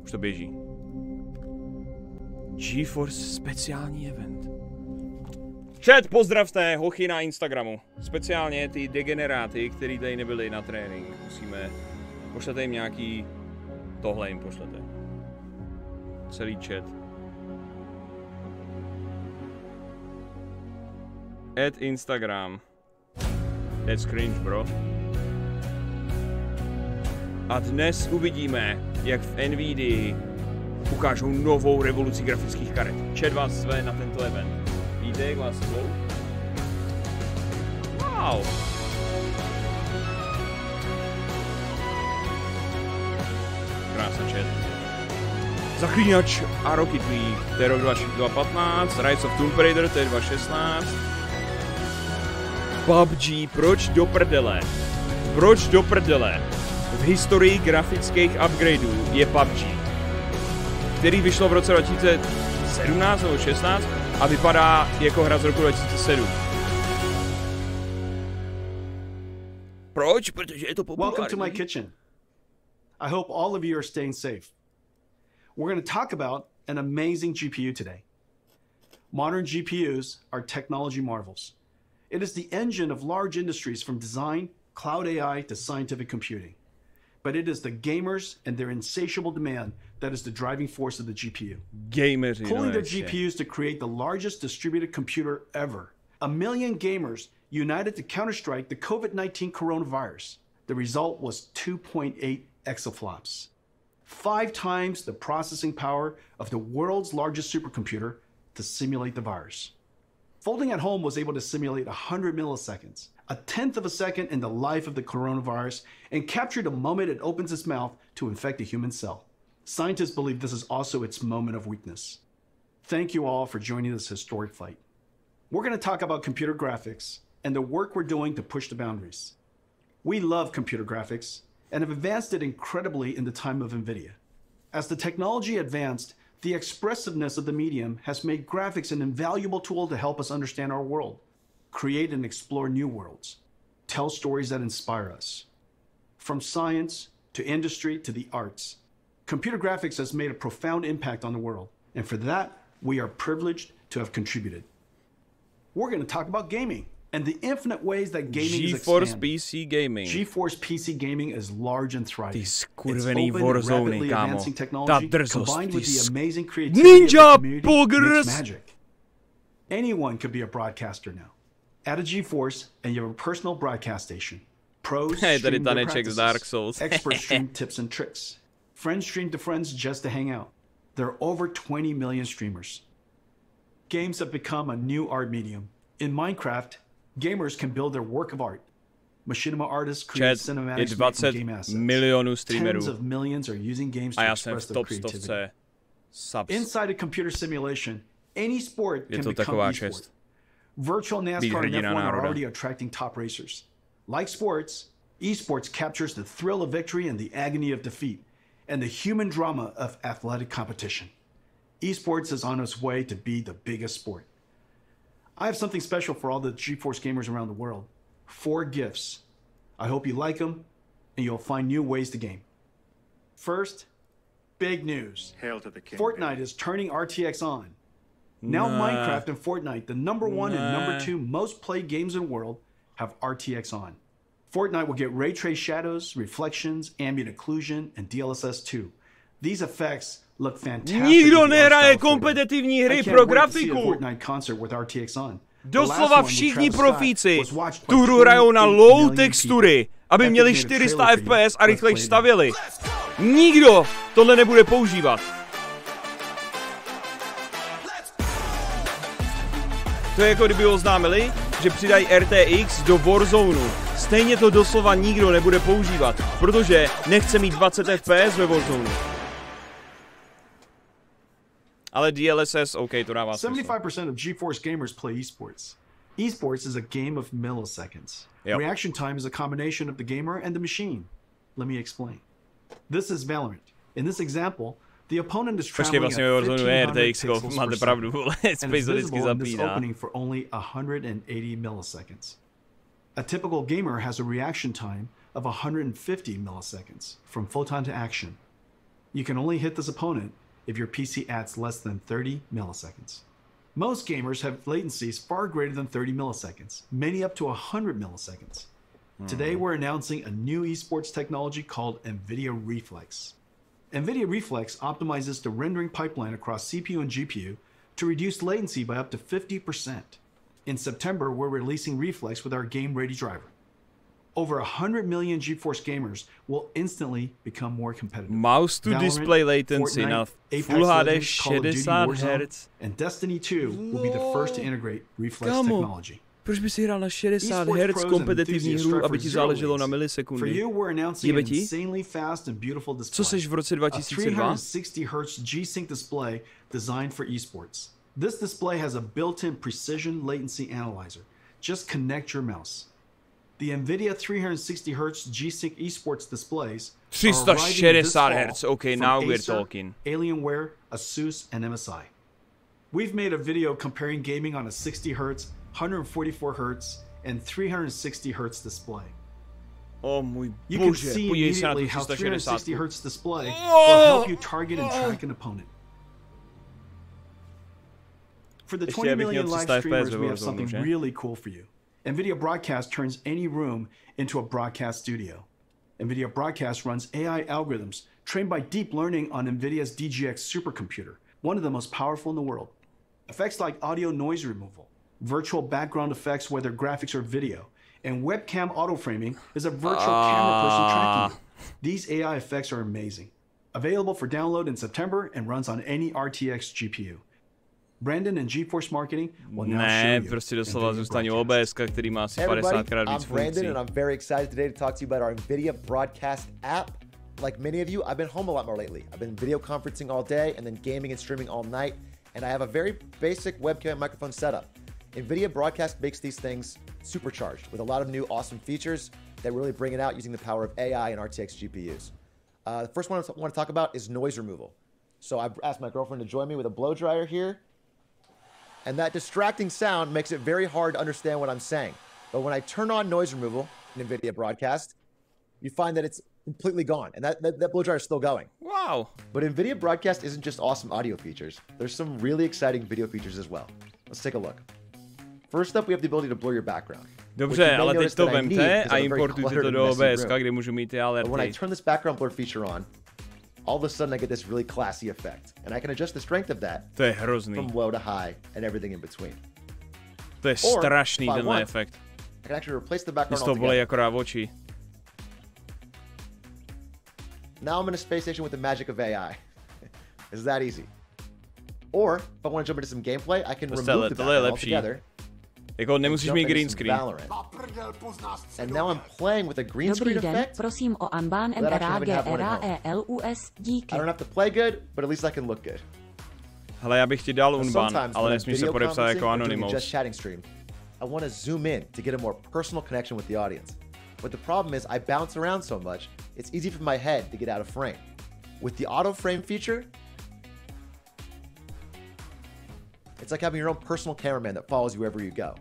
Už to běží. GeForce speciální event. Chat, pozdravte hochy na Instagramu. Speciálně ty degeneráty, kteří tady nebyli na trénink. Musíme... Pošlete jim nějaký... Tohle jim pošlete. Celý chat. Add Instagram. That's cringe, bro. A dnes uvidíme, jak v NVIDII ukážou novou revoluci grafických karet. Chat vás zve na tento event. Víte, jak vás zvou? Wow! Krásný chat. Zaklínač a Rocket League, to je rok 2015, Rise of Tomb Raider, to je 2016. PUBG, proč do prdele? Proč do prdele? V historii grafických upgradeů je PUBG, který vyšlo v roce 2017 nebo 16 a vypadá jako hra z roku 2007. Proč? Protože je to populární. Welcome to my kitchen. I hope all of you are staying safe. We're going to talk about an amazing GPU today. Modern GPUs are technology marvels. It is the engine of large industries from design, cloud AI to scientific computing. But it is the gamers and their insatiable demand that is the driving force of the GPU. Gamers, pulling their GPUs to create the largest distributed computer ever. 1 million gamers united to counterstrike the COVID-19 coronavirus. The result was 2.8 exaflops. 5 times the processing power of the world's largest supercomputer to simulate the virus. Folding at home was able to simulate 100 milliseconds, a tenth of a second in the life of the coronavirus, and captured the moment it opens its mouth to infect a human cell. Scientists believe this is also its moment of weakness. Thank you all for joining this historic fight. We're going to talk about computer graphics and the work we're doing to push the boundaries. We love computer graphics and have advanced it incredibly in the time of NVIDIA. As the technology advanced, the expressiveness of the medium has made graphics an invaluable tool to help us understand our world, create and explore new worlds, tell stories that inspire us. From science to industry to the arts, computer graphics has made a profound impact on the world, and for that, we are privileged to have contributed. We're going to talk about gaming and the infinite ways that gaming is GeForce expanding. PC Gaming. GeForce PC gaming is large and thriving. Ty skurvený Warzone, kámo. Ta drzost, combined with ty the amazing creativity Ninja of the community Poggers! makes magic. Anyone could be a broadcaster now. Add a GeForce and you have a personal broadcast station. Pros Hey, tady stream their taneček z Dark Souls. practices. Experts stream tips and tricks. Friends stream to friends just to hang out. There are over 20 million streamers. Games have become a new art medium. In Minecraft, gamers can build their work of art. Machinima artists create Chat, je cinematics made from 20 game assets. milionů streamerů. Tens of millions are using games to A já jsem express v their top creativity. stovce subs. Inside a computer simulation, any sport Je can to become taková e-sport. čest. Virtual NASCAR and hrdina F1 are národa. already attracting top racers. Like sports, esports captures the thrill of victory and the agony of defeat, and the human drama of athletic competition. Esports is on its way to be the biggest sport. I have something special for all the GeForce gamers around the world. 4 gifts. I hope you like them, and you'll find new ways to game. First, big news. Hail to the king. Fortnite is turning RTX on. Now Nah. Minecraft and Fortnite, the #1 and #2 most played games in the world, have RTX on. Fortnite will get ray trace shadows, reflections, ambient occlusion, and DLSS 2. These effects look fantastic. Nikdo nehraje kompetitivní hry pro grafiku. Fortnite concert with RTX on. Doslova všichni profíci tu hru hrajou na low textury, aby měli 400 FPS a rychleji stavěli. Nikdo tohle nebude používat. To je jako kdyby oznámili, že přidají RTX do Warzoneu. Stejně to doslova nikdo nebude používat, protože nechce mít 20 FPS ve Warzoneu. Ale DLSS, OK, to dává smysl. 75% of GeForce gamers play esports. Esports is a game of milliseconds. Yep. Reaction time is a combination of the gamer and the machine. Let me explain. This is Valorant. In this example, the opponent is Počkej, traveling vlastně at ve Warzoneu je 1500 RTX, pixels máte per pravdu, second, vole, and is Space to vždycky visible in this zapíná. opening for only 180 milliseconds. A typical gamer has a reaction time of 150 milliseconds from photon to action. You can only hit this opponent if your PC adds less than 30 milliseconds. Most gamers have latencies far greater than 30 milliseconds, many up to 100 milliseconds. Today, we're announcing a new esports technology called NVIDIA Reflex. NVIDIA Reflex optimizes the rendering pipeline across CPU and GPU to reduce latency by up to 50%. In September, we're releasing Reflex with our game-ready driver. Over 100 million GeForce gamers will instantly become more competitive. Mouse to display latency na Full HD 60 Hz. And Destiny 2 will be the first to integrate Reflex technology. Proč by si hrál na 60 Hz kompetitivní hru, aby ti záleželo na milisekundy? Jebe ti? Co seš v roce 2002? 360 Hz G-Sync display designed for esports. This display has a built-in precision latency analyzer. Just connect your mouse. The NVIDIA 360 Hz G-Sync esports displays 360 Hz, okay, now we're talking. Alienware, Asus, and MSI. We've made a video comparing gaming on a 60 Hz, 144 Hz, and 360 Hz display. Oh můj you can bože, see podívej se na tu immediately how 360 360. Hz display will help you target and track an opponent. For the 20 million live streamers, we have something really cool for you. NVIDIA Broadcast turns any room into a broadcast studio. NVIDIA Broadcast runs AI algorithms trained by deep learning on NVIDIA's DGX supercomputer, one of the most powerful in the world. Effects like audio noise removal, virtual background effects whether graphics or video, and webcam auto-framing is a virtual camera person tracking you. These AI effects are amazing. Available for download in September and runs on any RTX GPU. Brandon and GeForce Marketing will now show you. Prostě doslova zůstane OBS-ka, který má asi 50krát víc I'm Brandon funkcí. and I'm very excited today to talk to you about our NVIDIA Broadcast app. Like many of you, I've been home a lot more lately. I've been video conferencing all day and then gaming and streaming all night. And I have a very basic webcam and microphone setup. NVIDIA Broadcast makes these things supercharged with a lot of new awesome features that really bring it out using the power of AI and RTX GPUs. The first one I want to talk about is noise removal. So I've asked my girlfriend to join me with a blow dryer here. And that distracting sound makes it very hard to understand what I'm saying. But when I turn on noise removal in NVIDIA Broadcast, you find that it's completely gone. And that blow dryer is still going. Wow. But NVIDIA Broadcast isn't just awesome audio features. There's some really exciting video features as well. Let's take a look. First up, we have the ability to blur your background. Dobře, ale teď to vemte a importujte to do OBS, kde můžu mít ty alerty. When I turn this background blur feature on, all of a sudden I get this really classy effect. And I can adjust the strength of that To je hrozný. from low to high and everything in between. To je strašný tenhle efekt. I can actually replace the background Mě to bolí altogether. akorát oči. Now I'm in a space station with the magic of AI. It's that easy. Or, if I want to jump into some gameplay, I can remove the background altogether. Jako nemusíš mít green screen. And now I'm playing with a green screen effect. Prosím o Anban MRAGRAELUS, díky. I don't have to play good, but at least I can look good. Hele, já bych ti dal unban, Sometimes ale when I'm nesmíš se video podepsat jako conferencing or doing a Anonymous. just chatting stream, I want to zoom in to get a more personal connection with the audience. But the problem is I bounce around so much, it's easy for my head to get out of frame. With the auto frame feature, it's like having your own personal cameraman that follows you wherever you go.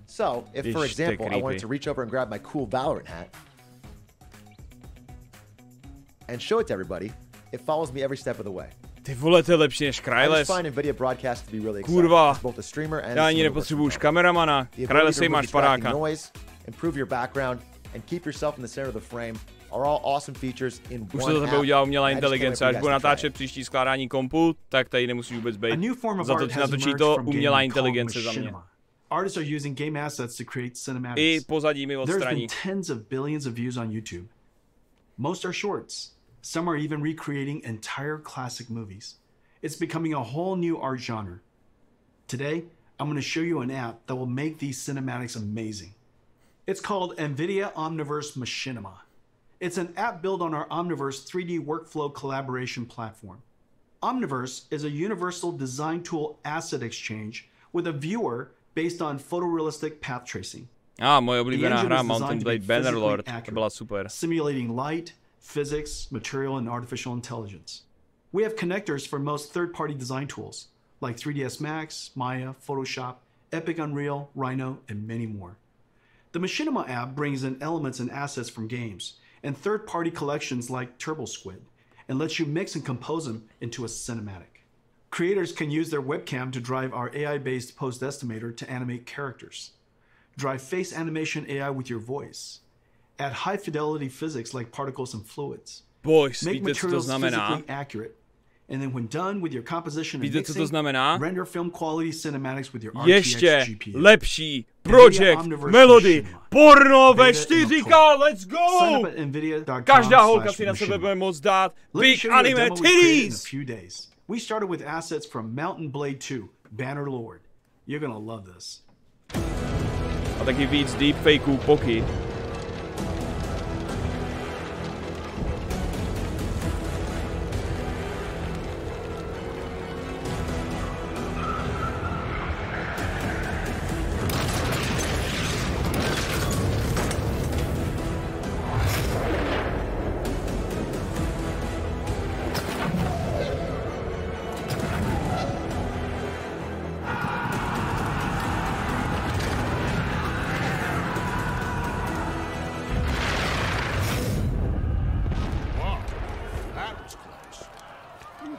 So, if, for example, I wanted to reach over and grab my cool Valorant hat and show it to everybody, it follows me every step of the way. Ty vole, to je lepší než I Krajles. just find NVIDIA Broadcast to be really exciting. Kurva. As both a streamer and Já a ani streamer nepotřebuji už versus kameramana. the Krajles ability si to máš remove distracting paráka. noise, improve your background, and keep yourself in the center of the frame are all awesome features in Už one to za tebe app. udělá umělá I just can't wait inteligence. for you Až guys budu to try natáčet it. příští skládání kompu, tak tady nemusíš vůbec A být. new form of Za to art ti has natočí emerged to from umělá gaming called inteligence za mě. machinima. Artists are using game assets to create I cinematics. pozadí mi There's been odstraní. tens of billions of views on YouTube. Most are shorts. Some are even recreating entire classic movies. It's becoming a whole new art genre. Today, I'm going to show you an app that will make these cinematics amazing. It's called NVIDIA Omniverse Machinima. It's an app built on our Omniverse 3D workflow collaboration platform. Omniverse is a universal design tool asset exchange with a viewer based on photorealistic path tracing. Moje oblíbená The engine hra is Mountain designed to be Blade Bannerlord. physically To byla accurate, super. simulating light, physics, material, and artificial intelligence. We have connectors for most third-party design tools, like 3ds Max, Maya, Photoshop, Epic Unreal, Rhino, and many more. The Machinima app brings in elements and assets from games, and third-party collections like TurboSquid, and lets you mix and compose them into a cinematic. Creators can use their webcam to drive our AI-based post estimator to animate characters. Drive face animation AI with your voice. Add high-fidelity physics like particles and fluids. Make materials physically accurate. And then when done with your composition and mixing, render film quality cinematics with your RTX GPU. Lepší project, melody, porno ve 4K, let's go! Každá holka si na sebe bude moct dát big anime titties! We started with assets from Mountain Blade 2, Banner Lord. You're gonna love this. A taky víc deepfakeů poky.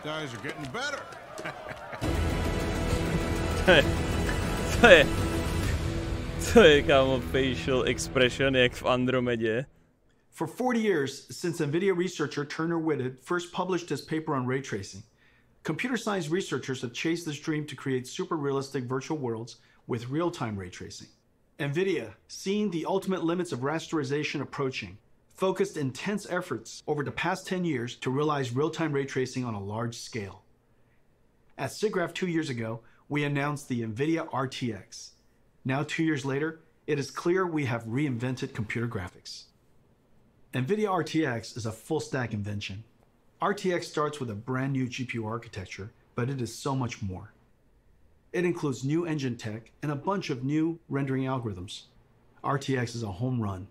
Guys are getting better. To je kámo facial expression jak v Andromedě. For 40 years, since NVIDIA researcher Turner Whitted first published his paper on ray tracing, computer science researchers have chased this dream to create super realistic virtual worlds with real-time ray tracing. NVIDIA, seeing the ultimate limits of rasterization approaching, focused intense efforts over the past 10 years to realize real-time ray tracing on a large scale. At SIGGRAPH 2 years ago, we announced the NVIDIA RTX. Now 2 years later, it is clear we have reinvented computer graphics. NVIDIA RTX is a full-stack invention. RTX starts with a brand new GPU architecture, but it is so much more. It includes new engine tech and a bunch of new rendering algorithms. RTX is a home run.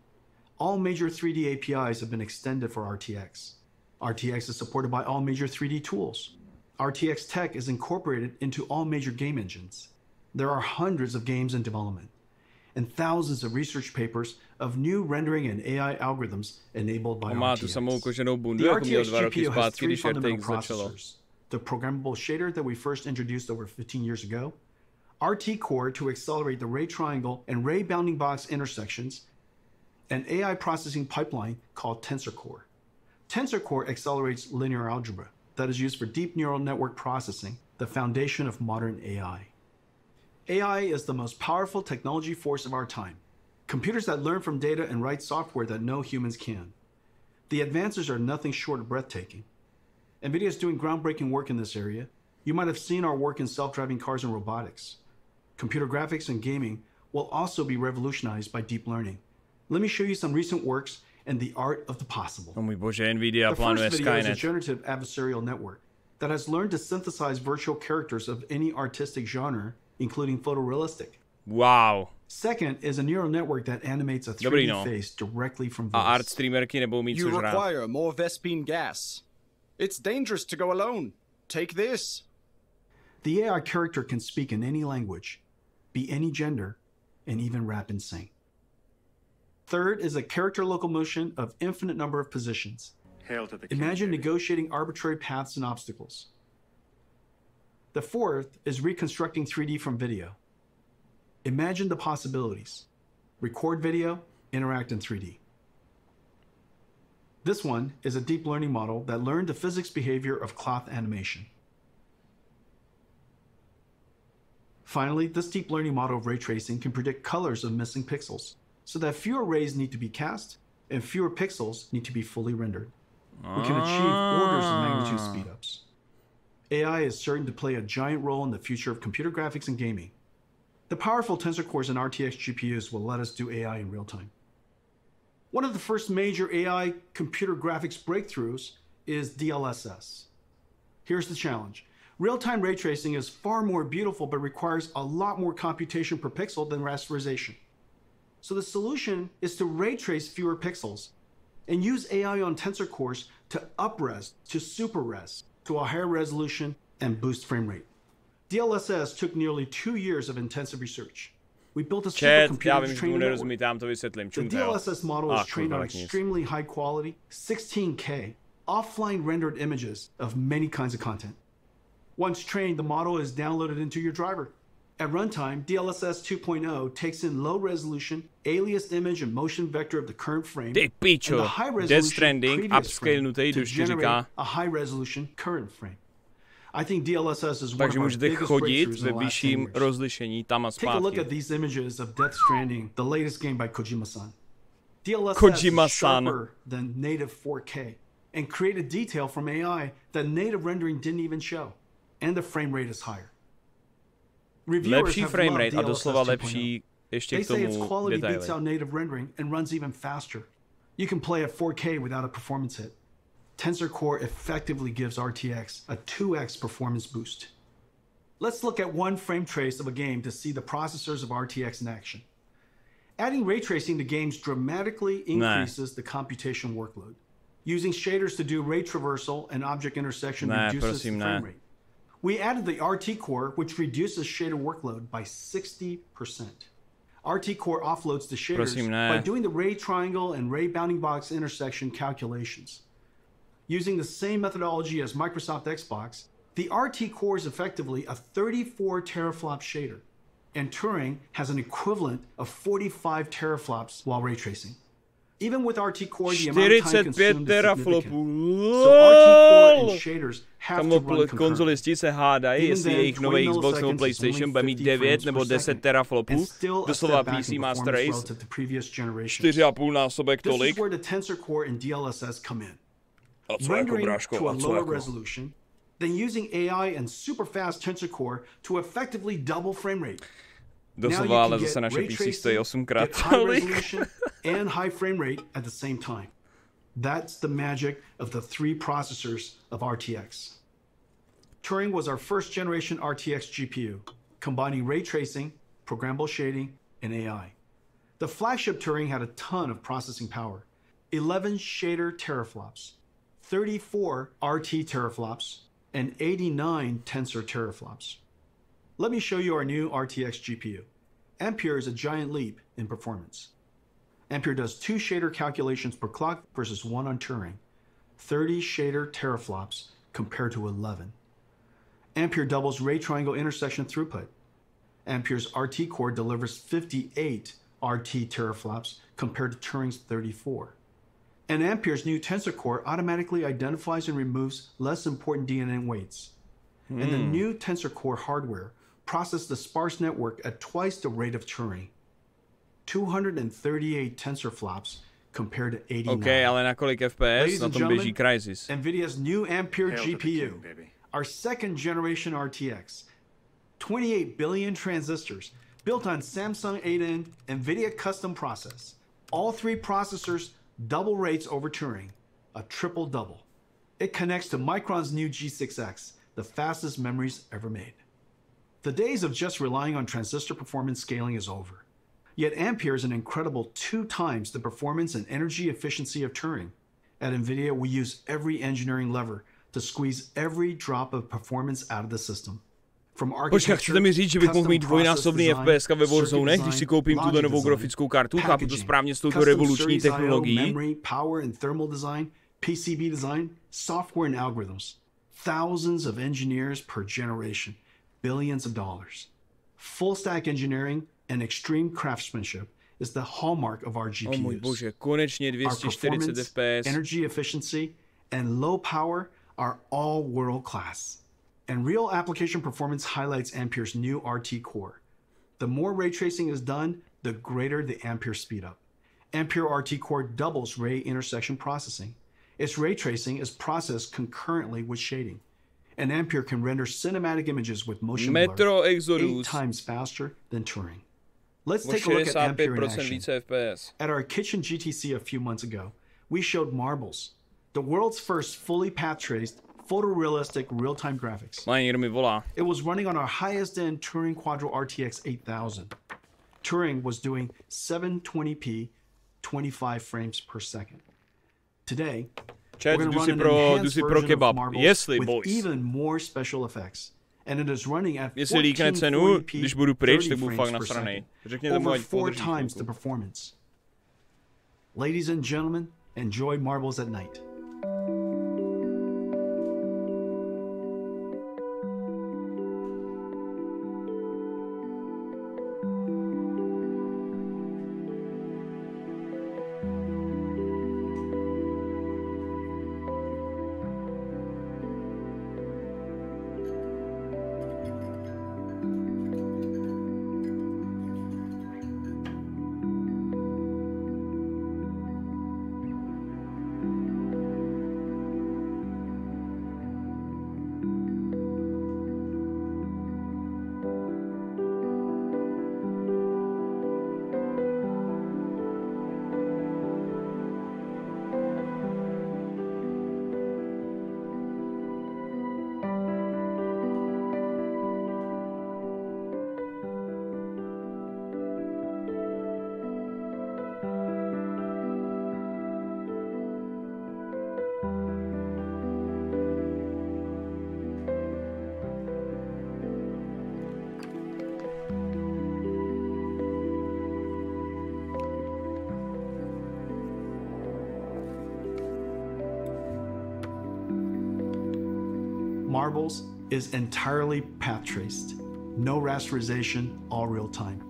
All major 3D APIs have been extended for RTX. RTX is supported by all major 3D tools. RTX tech is incorporated into all major game engines. There are hundreds of games in development and thousands of research papers of new rendering and AI algorithms enabled by RTX. The RTX GPU has three fundamental processors. The programmable shader that we first introduced over 15 years ago, RT Core to accelerate the ray triangle and ray bounding box intersections, an AI processing pipeline called Tensor Core. Tensor Core accelerates linear algebra that is used for deep neural network processing, the foundation of modern AI. AI is the most powerful technology force of our time. Computers that learn from data and write software that no humans can. The advances are nothing short of breathtaking. NVIDIA is doing groundbreaking work in this area. You might have seen our work in self-driving cars and robotics. Computer graphics and gaming will also be revolutionized by deep learning. Let me show you some recent works and the art of the possible. Oh mój Bože, NVIDIA plánuje Skynet. The first video is a generative adversarial network that has learned to synthesize virtual characters of any artistic genre, including photorealistic. Wow. Second is a neural network that animates a 3D face directly from voice. A art streamerky nebudou mít You require more Vespine gas. It's dangerous to go alone. Take this. The AI character can speak in any language, be any gender, and even rap and sing. Third is a character locomotion of infinite number of positions. Hail to the Imagine negotiating arbitrary paths and obstacles. The fourth is reconstructing 3D from video. Imagine the possibilities. Record video, interact in 3D. This one is a deep learning model that learned the physics behavior of cloth animation. Finally, this deep learning model of ray tracing can predict colors of missing pixels, so that fewer rays need to be cast and fewer pixels need to be fully rendered. We can achieve orders of magnitude speedups. AI is certain to play a giant role in the future of computer graphics and gaming. The powerful Tensor Cores and RTX GPUs will let us do AI in real time. One of the first major AI computer graphics breakthroughs is DLSS. Here's the challenge. Real-time ray tracing is far more beautiful but requires a lot more computation per pixel than rasterization. So the solution is to ray trace fewer pixels and use AI on Tensor Cores to up-res to super-res to a higher resolution and boost frame rate. DLSS took nearly 2 years of intensive research. We built a supercomputer to train a network. The DLSS model is trained on extremely high quality, 16K, offline rendered images of many kinds of content. Once trained, the model is downloaded into your driver. At runtime, DLSS 2.0 takes in low-resolution, aliased image and motion vector of the current frame, Ty pičo, and the high-resolution Death Stranding previous frame upscalenutej to do 4K. generate a high-resolution current frame. I think DLSS is one Takže of our můžete biggest chodit breakthroughs in ve the last 10 vyšším years. rozlišení tam a Take a look zpátky. at these images of Death Stranding, the latest game by Kojima-san. DLSS Kojima-san. is sharper than native 4K and created detail from AI that native rendering didn't even show. And the frame rate is higher. Reviewers Lepší have frame loved rate a DLSS doslova 2.0. lepší ještě They k say its tomu quality beats detaily. out native rendering and runs even faster. You can play at 4K without a performance hit. Tensor Core effectively gives RTX a 2x performance boost. Let's look at one frame trace of a game to see the processors of RTX in action. Adding ray tracing to games dramatically increases the computation workload. Using shaders to do ray traversal and object intersection reduces the frame rate. We added the RT Core, which reduces shader workload by 60%. RT Core offloads the shaders by doing the ray triangle and ray bounding box intersection calculations. Using the same methodology as Microsoft Xbox, the RT Core is effectively a 34 teraflop shader, and Turing has an equivalent of 45 teraflops while ray tracing. Even with RT Core, the amount of time consumed is significant. So RT Core and shaders have to run concurrently. Konzolisti se hádají, jestli jejich nový Xbox nebo PlayStation bude mít 9 nebo 10 teraflopů. Doslova PC Master Race 4,5 násobek tolik. This is where the Tensor Core and DLSS come in. A co jako bráško, a co jako? Resolution, then using AI and super fast Tensor Core to effectively double frame rate. Doslova, ale zase naše PC stojí 8krát tolik. And high frame rate at the same time. That's the magic of the three processors of RTX. Turing was our first generation RTX GPU, combining ray tracing, programmable shading, and AI. The flagship Turing had a ton of processing power. 11 shader teraflops, 34 RT teraflops, and 89 tensor teraflops. Let me show you our new RTX GPU. Ampere is a giant leap in performance. Ampere does 2 shader calculations per clock versus 1 on Turing. 30 shader teraflops compared to 11. Ampere doubles ray triangle intersection throughput. Ampere's RT core delivers 58 RT teraflops compared to Turing's 34. And Ampere's new Tensor Core automatically identifies and removes less important DNA weights. And the new Tensor Core hardware processes the sparse network at twice the rate of Turing. 238 tensor flops compared to 89. Okay, ale na kolik FPS na tom běží Crysis? NVIDIA's new Ampere GPU, our second generation RTX. 28 billion transistors built on Samsung 8N NVIDIA custom process. All 3 processors double rates over Turing, a triple double. It connects to Micron's new G6X, the fastest memories ever made. The days of just relying on transistor performance scaling is over. Yet Ampere is an incredible 2 times the performance and energy efficiency of Turing. At NVIDIA, we use every engineering lever to squeeze every drop of performance out of the system. Počkej, chcete mi říct, že bych mohl mít dvojnásobný FPS ve Warzone, když si koupím tuto novou grafickou kartu? Chápu to správně s touto revoluční technologií? Memory, power and thermal design, PCB design, software and algorithms. Thousands of engineers per generation, billions of dollars. Full stack engineering and extreme craftsmanship is the hallmark of our GPUs. Oh můj bože, konečně 240 FPS. Energy efficiency and low power are all world class. And real application performance highlights Ampere's new RT core. The more ray tracing is done, the greater the Ampere speedup. Ampere RT core doubles ray intersection processing. Its ray tracing is processed concurrently with shading. And Ampere can render cinematic images with motion blur 8 times faster than Turing. Let's take a look at Ampere in action. At our kitchen GTC a few months ago, we showed Marbles, the world's first fully path-traced, photorealistic real-time graphics. It was running on our highest-end Turing Quadro RTX 8000. Turing was doing 720p, 25 frames per second. Today, we're going to run an enhanced version of Marbles with even more special effects. And it is running at 1440p, 30 frames per second, over 4 times the performance. Ladies and gentlemen, enjoy Marbles at night. Marbles is entirely path traced. No rasterization, all real time.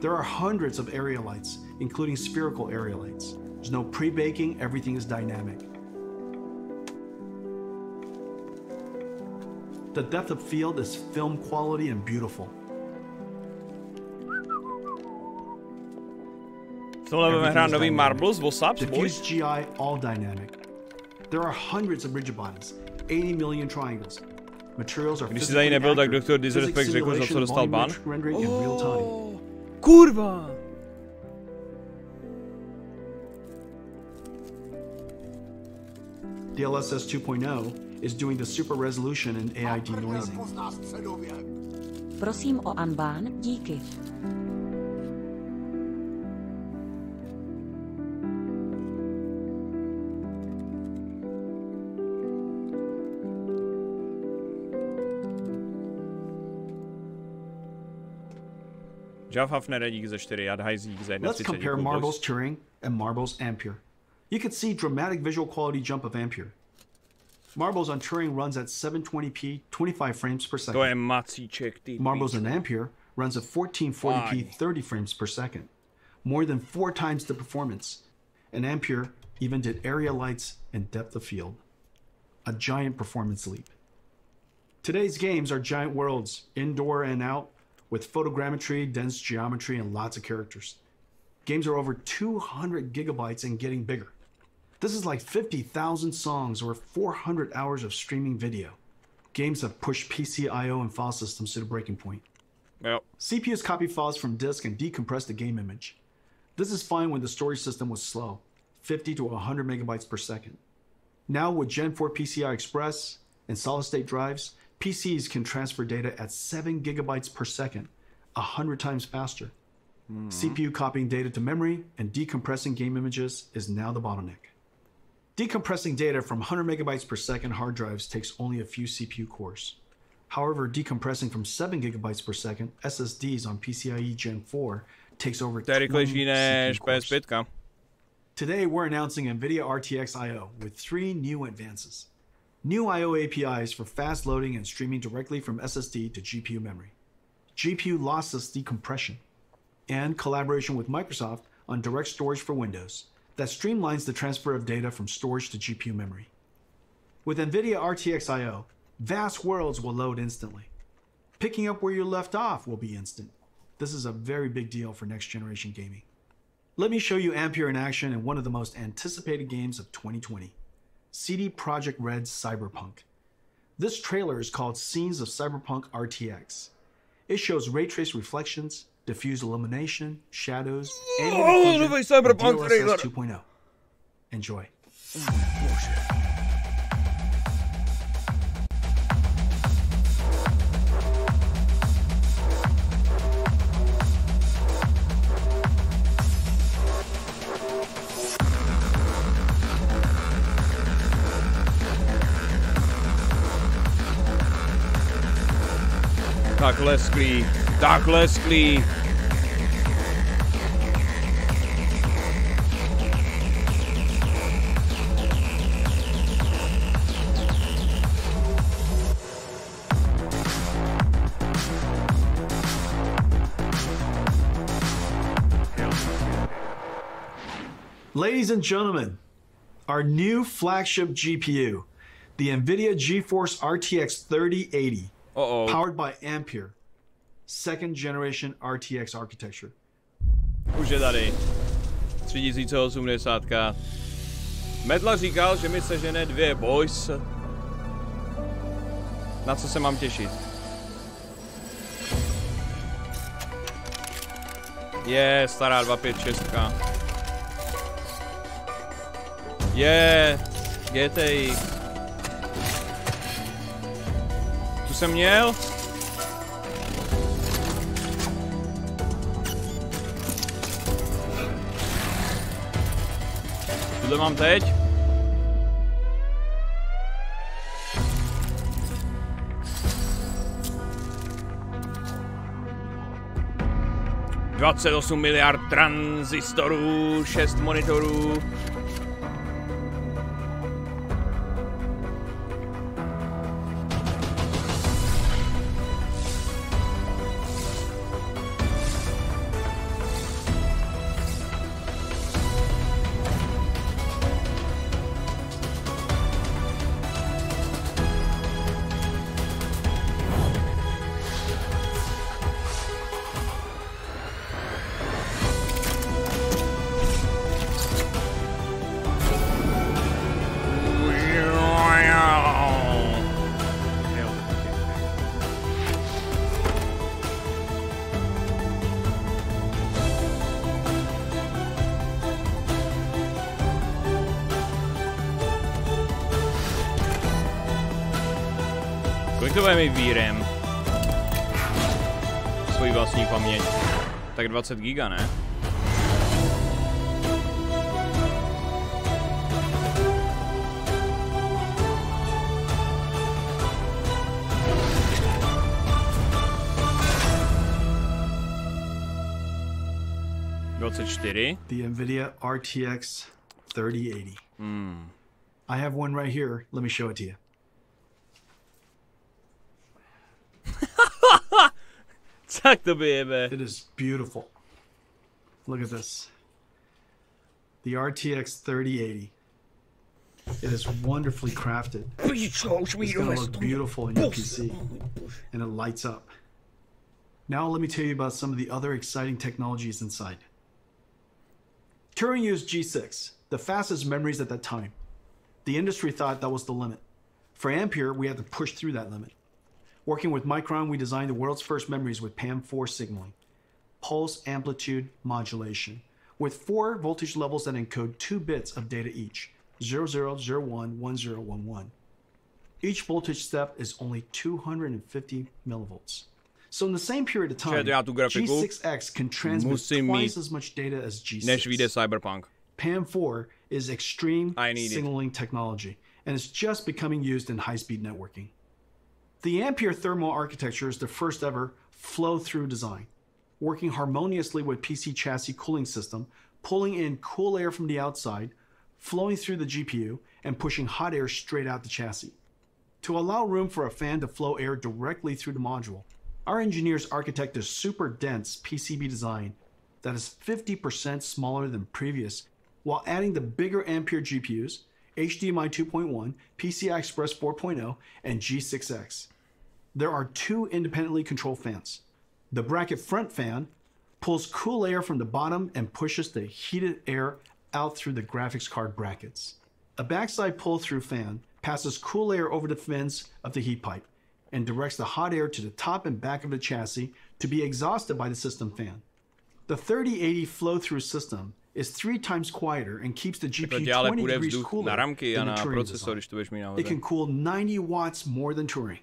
There are hundreds of area lights, including spherical area lights. There's no pre-baking, everything is dynamic. The depth of field is film quality and beautiful. Tohle budeme hrát nový Marbles, WhatsApp, Diffuse GI, all dynamic. There are hundreds of rigid bodies, 80 million triangles. Materials are Když jsi tady nebyl, tak doktor Disrespect řekl, za co dostal ban. Kurva! DLSS 2.0 is doing the super resolution and AI denoising. Prosím o unban, díky. Jeff Hafner dík ze 4, Jadhaj dík ze 1. Let's compare Marbles Turing and Marbles Ampere. You can see dramatic visual quality jump of Ampere. Marbles on Turing runs at 720p, 25 frames per second. To je macíček, ty Marbles in Ampere runs at 1440p, 30 frames per second. More than 4 times the performance. And Ampere even did area lights and depth of field. A giant performance leap. Today's games are giant worlds, indoor and out, with photogrammetry, dense geometry, and lots of characters. Games are over 200 gigabytes and getting bigger. This is like 50,000 songs or 400 hours of streaming video. Games have pushed PC I/O and file systems to the breaking point. Yep. CPUs copy files from disk and decompress the game image. This is fine when the storage system was slow, 50 to 100 megabytes per second. Now with Gen 4 PCI Express and solid-state drives, PCs can transfer data at 7 gigabytes per second, 100 times faster. CPU copying data to memory and decompressing game images is now the bottleneck. Decompressing data from 100 megabytes per second hard drives takes only a few CPU cores. However, decompressing from 7 gigabytes per second SSDs on PCIe Gen 4 takes over 20 CPU cores. Today, we're announcing NVIDIA RTX I/O with 3 new advances. New I/O APIs for fast loading and streaming directly from SSD to GPU memory. GPU lossless decompression. And collaboration with Microsoft on direct storage for Windows that streamlines the transfer of data from storage to GPU memory. With NVIDIA RTX I/O, vast worlds will load instantly. Picking up where you left off will be instant. This is a very big deal for next generation gaming. Let me show you Ampere in action in one of the most anticipated games of 2020. CD Projekt Red's Cyberpunk. This trailer is called Scenes of Cyberpunk RTX. It shows ray trace reflections, diffuse illumination, shadows, and DLSS 2.0. Enjoy. Takhle sklí. Ladies and gentlemen, our new flagship GPU, the NVIDIA GeForce RTX 3080. Powered by Ampere, 2nd generation RTX architecture. Už je tady. 3080. Medla říkal, že mi sežene 2 boys. Na co se mám těšit? Je stará 256. Je GTX. Tu jsem měl. Tuhle mám teď. $28 miliard tranzistorů, 6 monitorů. Kolik to bude mít VRAM? Svoji vlastní paměť. Tak 20 giga, ne? The NVIDIA RTX 3080. I have one right here. Let me show it to you. It is beautiful. Look at this. The RTX 3080. It is wonderfully crafted. It's going to look beautiful in your PC. And it lights up. Now let me tell you about some of the other exciting technologies inside. Turing used G6, the fastest memories at that time. The industry thought that was the limit. For Ampere, we had to push through that limit. Working with Micron, we designed the world's first memories with PAM4 signaling, pulse amplitude modulation, with 4 voltage levels that encode 2 bits of data each, 0001, 1011. Each voltage step is only 250 millivolts. So in the same period of time, G6X can transmit twice as much data as G6. PAM4 is extreme signaling technology, and it's just becoming used in high-speed networking. The Ampere thermal architecture is the first ever flow-through design, working harmoniously with PC chassis cooling system, pulling in cool air from the outside, flowing through the GPU, and pushing hot air straight out the chassis. To allow room for a fan to flow air directly through the module, our engineers architect a super dense PCB design that is 50% smaller than previous, while adding the bigger Ampere GPUs, HDMI 2.1, PCI Express 4.0, and G6X. There are 2 independently controlled fans. The bracket front fan pulls cool air from the bottom and pushes the heated air out through the graphics card brackets. A backside pull-through fan passes cool air over the fins of the heat pipe and directs the hot air to the top and back of the chassis to be exhausted by the system fan. The 3080 flow-through system is 3 times quieter and keeps the GPU 20 degrees cooler than the Turing design. It can cool 90 watts more than Turing.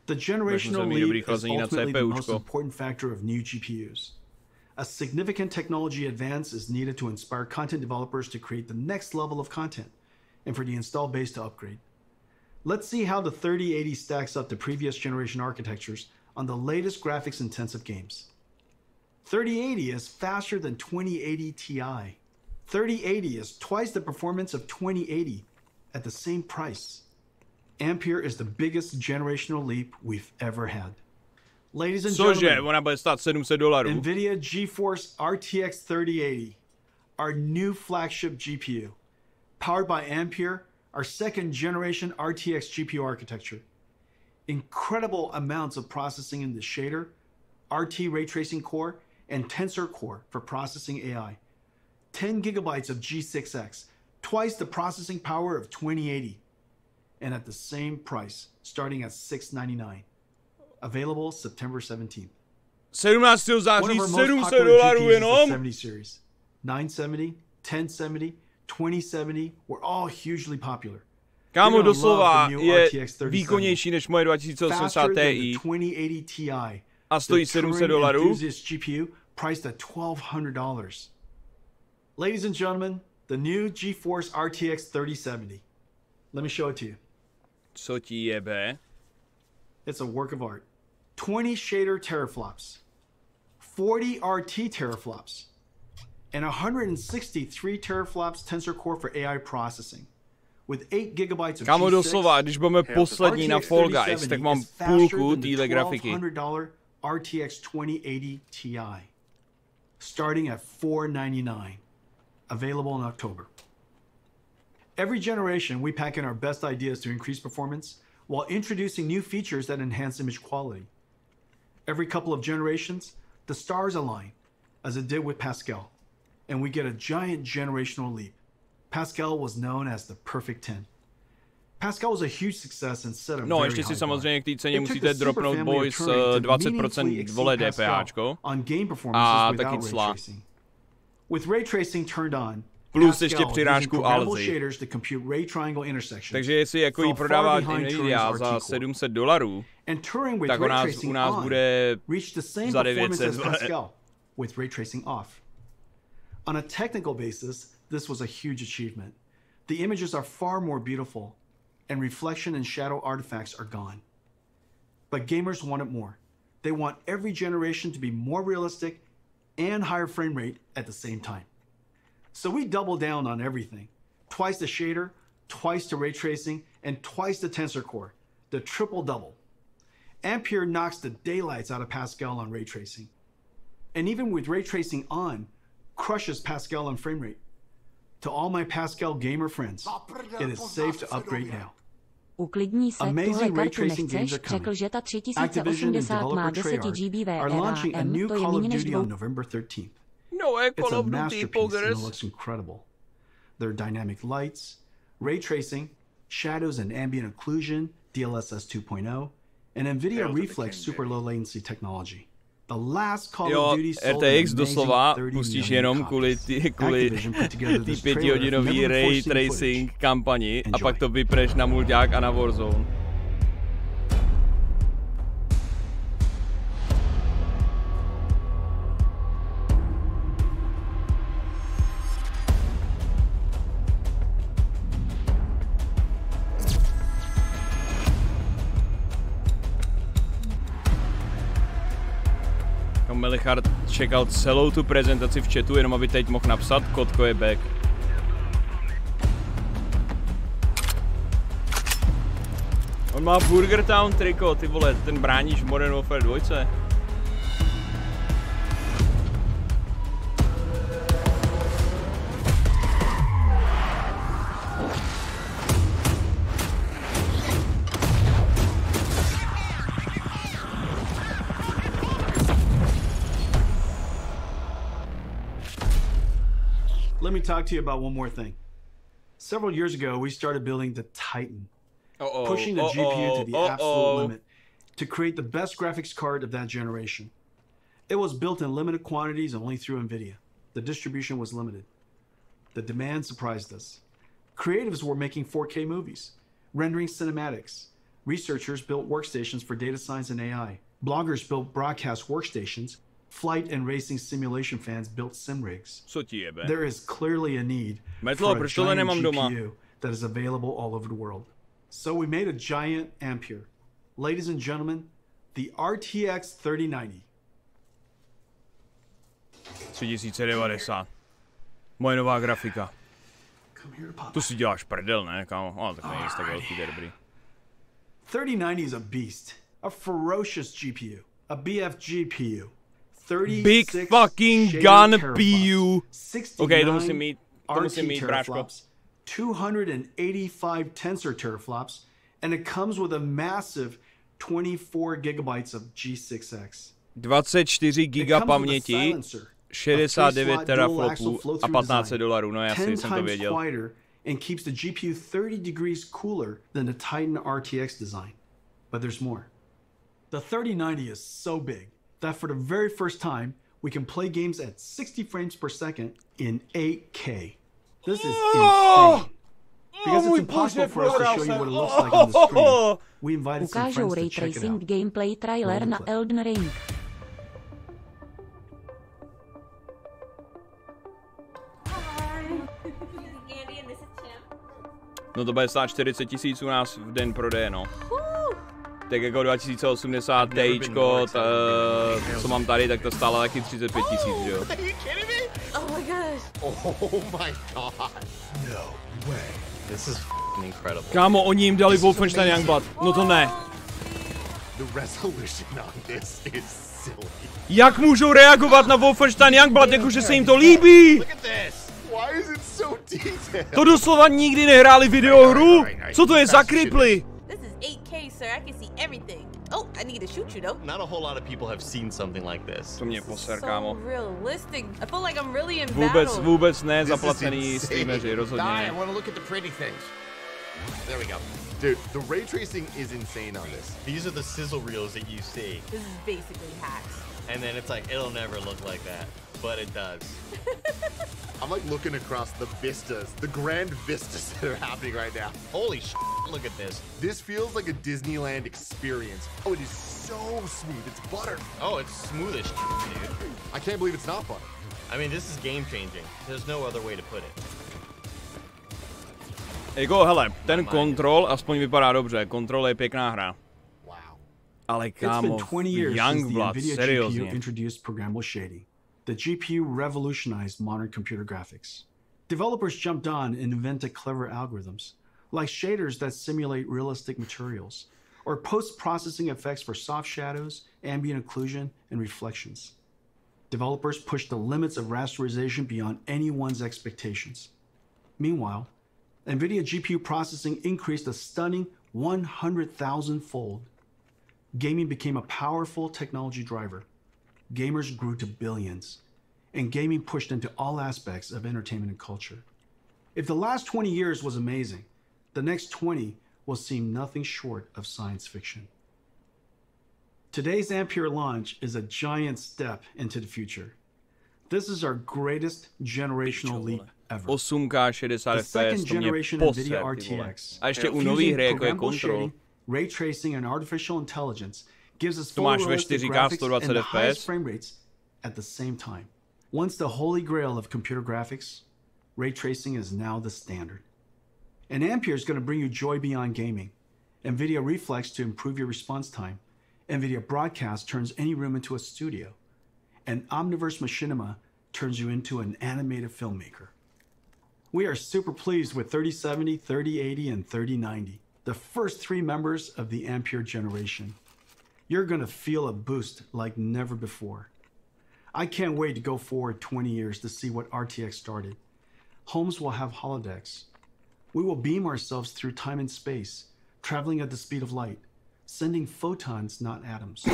The generational leap is ultimately the most important factor of new GPUs. A significant technology advance is needed to inspire content developers to create the next level of content and for the install base to upgrade. Let's see how the 3080 stacks up to previous generation architectures on the latest graphics-intensive games. 3080 is faster than 2080 Ti. 3080 is twice the performance of 2080 at the same price. Ampere is the biggest generational leap we've ever had. Ladies and gentlemen, NVIDIA GeForce RTX 3080, our new flagship GPU, powered by Ampere, our second generation RTX GPU architecture. Incredible amounts of processing in the shader, RT ray tracing core, and tensor core for processing AI. 10 gigabytes of G6X, twice the processing power of 2080, and at the same price, starting at $699. Available September 17th. 17. září, $700 jenom. 70 series. 970, 1070, 2070 were all hugely popular. Kámo, doslova je výkonnější než moje 2080 Ti a stojí $700. GPU priced at $1,200. Ladies and gentlemen, the new GeForce RTX 3070. Let me show it to you. Co ti jebe? It's a work of art. 20 shader teraflops, 40 RT teraflops, and 163 teraflops tensor core for AI processing. With 8 gigabytes of Kámo, doslova, když budeme poslední na Fall Guys, tak mám půlku téhle grafiky. $1,200 RTX 2080 Ti, starting at $499, available in October. Every generation, we pack in our best ideas to increase performance while introducing new features that enhance image quality. Every couple of generations, the stars align, as it did with Pascal, and we get a giant generational leap. Pascal was known as the perfect 10. Pascal was a huge success and set a very ještě si samozřejmě k té ceně musíte dropnout boys 20% vole DPHčko a taky cla. With ray tracing turned on, plus ještě přirážku ALZY. shaders to compute ray triangle intersections. Takže jestli jako jí prodává NVIDIA za $700, tak u nás bude za 900 with ray tracing off. On a technical basis, this was a huge achievement. The images are far more beautiful, and reflection and shadow artifacts are gone. But gamers want it more. They want every generation to be more realistic and higher frame rate at the same time. So we double down on everything. Twice the shader, twice the ray tracing, and twice the tensor core. The triple double. Ampere knocks the daylights out of Pascal on ray tracing. And even with ray tracing on, crushes Pascal on frame rate. To all my Pascal gamer friends, it is safe to upgrade now. Uklidní se, tuhle kartu nechceš, řekl, že ta 3080 má 10 GB VRAM, to je méně než 2. No, Call of Duty poggers. It looks incredible. There are dynamic lights, ray tracing, shadows and ambient occlusion, DLSS 2.0, and NVIDIA Reflex super low latency technology. The last Call of Duty sold RTX doslova pustíš jenom kvůli té 5hodinové ray tracing kampani a pak to vypreš na mulťák a na Warzone. Melichard čekal celou tu prezentaci v chatu, jenom aby teď mohl napsat, Kotko je back. On má Burger Town triko, ty vole, ten bráníš v Modern Warfare 2. Let me talk to you about one more thing. Several years ago, we started building the Titan, pushing the GPU to the absolute limit to create the best graphics card of that generation. It was built in limited quantities only through NVIDIA. The distribution was limited. The demand surprised us. Creatives were making 4K movies, rendering cinematics. Researchers built workstations for data science and AI. Bloggers built broadcast workstations. Flight and racing simulation fans built sim rigs. There is clearly a need for a giant GPU that is available all over the world. So we made a giant Ampere. Ladies and gentlemen, the RTX 3090. 3090. Moje nová grafika. Tu si děláš prdel, ne, kámo? Ale tak není tak velký, to je dobrý. 3090 is a beast. A ferocious GPU. A BF GPU. Big fucking gun PU. Okay, to musím mít, bráško. 285 tensor teraflops, and it comes with a massive 24 gigabytes of G6X. 24 giga paměti, 69 teraflopů a $1500, no jasně jsem to věděl. And keeps the GPU 30 degrees cooler than the Titan RTX design. But there's more. The 3090 is so big that for the very first time, we can play games at 60 frames per second in 8K. This is insane. Because it's impossible for us to show you what it looks like on the screen, we invited some friends to check it out. Gameplay trailer na Elden Ring. No to bude stát 40 000 u nás v den prodeje, no. Tak jako 2080 Tčko, co mám tady, tak to stálo taky 35 000, že jo? Oh my gosh. Oh my god. No way. This is incredible. Kámo, oni jim dali Wolfenstein Youngblood. No to ne. The resolution on this is silly. Jak můžou reagovat na Wolfenstein Youngblood, jakože se jim to líbí? Look at this. Why is it so detailed? To doslova nikdy nehráli videohru? Co to je za kriply? This is 8K, sir. I can see everything. Oh, I need to shoot you though. Not a whole lot of people have seen something like this. To mě poser, kámo. So realistic. I feel like I'm really in battle. Vůbec ne zaplacený streameři, rozhodně. I want to look at the pretty things. There we go. Dude, the ray tracing is insane on this. These are the sizzle reels that you see. This is basically hacks. And then it's like, it'll never look like that. But it does. I'm like looking across the vistas, the grand vistas that are happening right now. Holy shit, look at this. This feels like a Disneyland experience. Oh, it is so smooth. It's butter. Oh, it's smooth as shit, dude. I can't believe it's not butter. I mean, this is game changing. There's no other way to put it. Jako, hele, ten Control aspoň vypadá dobře. Control je pěkná hra. Wow. Ale kámo, Youngblood, seriózně. Introduced programmable shading. The GPU revolutionized modern computer graphics. Developers jumped on and invented clever algorithms, like shaders that simulate realistic materials, or post-processing effects for soft shadows, ambient occlusion, and reflections. Developers pushed the limits of rasterization beyond anyone's expectations. Meanwhile, NVIDIA GPU processing increased a stunning 100,000-fold. Gaming became a powerful technology driver. Gamers grew to billions, and gaming pushed into all aspects of entertainment and culture. If the last 20 years was amazing, the next 20 will seem nothing short of science fiction. Today's Ampere launch is a giant step into the future. This is our greatest generational leap ever. 8K 60 The second FPS, to mě generation poser, NVIDIA ty vole. RTX, A ještě u nových hry, jako je programmable Control. shading, ray tracing and artificial intelligence gives us To máš ve photorealistic 4K graphics 120 and the highest FPS. frame rates at the same time. Once the holy grail of computer graphics, ray tracing is now the standard. And Ampere is going to bring you joy beyond gaming. NVIDIA Reflex to improve your response time. NVIDIA Broadcast turns any room into a studio. And Omniverse Machinima turns you into an animated filmmaker. We are super pleased with 3070, 3080, and 3090, the first 3 members of the Ampere generation. You're going to feel a boost like never before. I can't wait to go forward 20 years to see what RTX started. Homes will have holodecks. We will beam ourselves through time and space, traveling at the speed of light, sending photons, not atoms.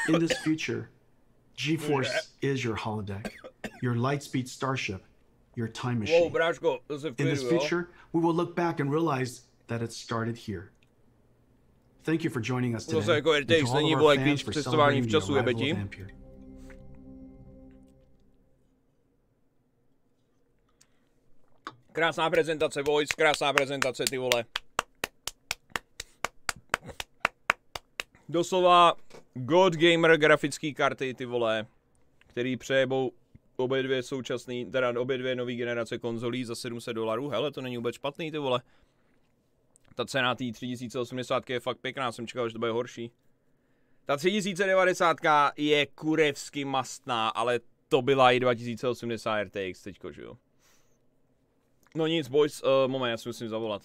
In this future, GeForce is your holodeck, your lightspeed starship, your time machine. In this future, we will look back and realize that it started here. Thank you for joining us today. And to all of our fans for celebrating the arrival of Ampere. Krásná prezentace, Voice, krásná prezentace, ty vole. Doslova God Gamer grafický karty, ty vole, který přejebou obě dvě současný, teda obě dvě nový generace konzolí za $700. Hele, to není vůbec špatný, ty vole. Ta cena té 3080 je fakt pěkná, jsem čekal, že to bude horší. Ta 3090 je kurevsky mastná, ale to byla i 2080 RTX teďko, že jo. No nic, boys, moment, já si musím zavolat.